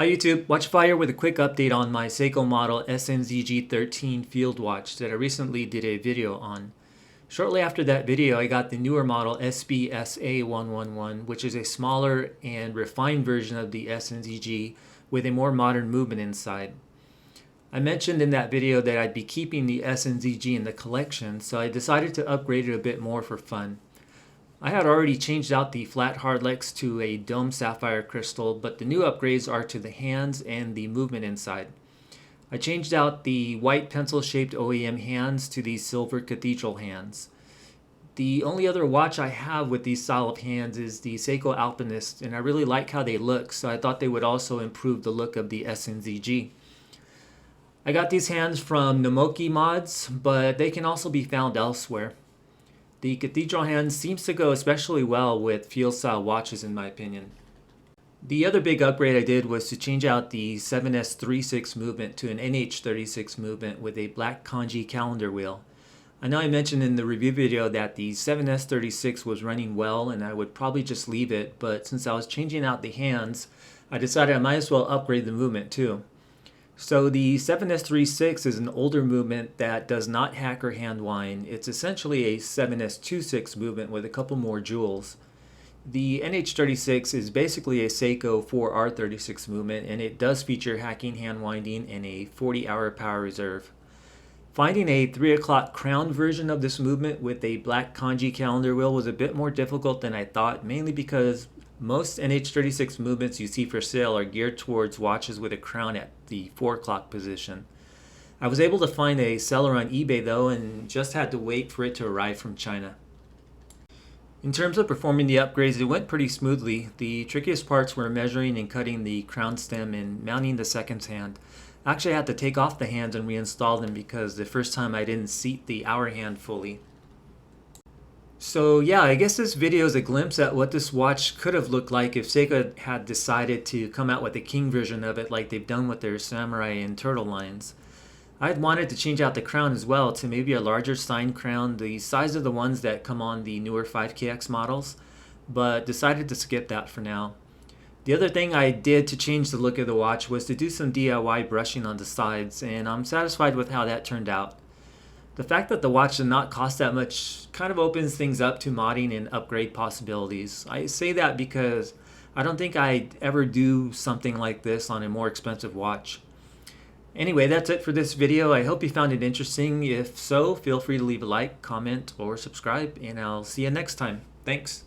Hi YouTube, Watch Fire with a quick update on my Seiko model SNZG13 field watch that I recently did a video on. Shortly after that video, I got the newer model SBSA111, which is a smaller and refined version of the SNZG with a more modern movement inside. I mentioned in that video that I'd be keeping the SNZG in the collection, so I decided to upgrade it a bit more for fun. I had already changed out the flat hardlex to a dome sapphire crystal, but the new upgrades are to the hands and the movement inside. I changed out the white pencil-shaped OEM hands to these silver Cathedral hands. The only other watch I have with these style of hands is the Seiko Alpinist, and I really like how they look, so I thought they would also improve the look of the SNZG. I got these hands from Nomoki Mods, but they can also be found elsewhere. The Cathedral hand seems to go especially well with field style watches in my opinion. The other big upgrade I did was to change out the 7S36 movement to an NH36 movement with a black Kanji calendar wheel. I know I mentioned in the review video that the 7S36 was running well and I would probably just leave it, but since I was changing out the hands, I decided I might as well upgrade the movement too. So the 7S36 is an older movement that does not hack or hand wind. It's essentially a 7S26 movement with a couple more jewels. The NH36 is basically a Seiko 4R36 movement, and it does feature hacking, hand winding, and a 40-hour power reserve. Finding a 3 o'clock crown version of this movement with a black Kanji calendar wheel was a bit more difficult than I thought, mainly because most NH36 movements you see for sale are geared towards watches with a crown at the 4 o'clock position. I was able to find a seller on eBay though and just had to wait for it to arrive from China. In terms of performing the upgrades, it went pretty smoothly. The trickiest parts were measuring and cutting the crown stem and mounting the second hand. Actually, I had to take off the hands and reinstall them because the first time I didn't seat the hour hand fully. So yeah, I guess this video is a glimpse at what this watch could have looked like if Seiko had decided to come out with a king version of it like they've done with their samurai and turtle lines. I'd wanted to change out the crown as well to maybe a larger sign crown, the size of the ones that come on the newer 5KX models, but decided to skip that for now. The other thing I did to change the look of the watch was to do some DIY brushing on the sides, and I'm satisfied with how that turned out. The fact that the watch did not cost that much kind of opens things up to modding and upgrade possibilities. I say that because I don't think I'd ever do something like this on a more expensive watch. Anyway, that's it for this video. I hope you found it interesting. If so, feel free to leave a like, comment, or subscribe, and I'll see you next time. Thanks.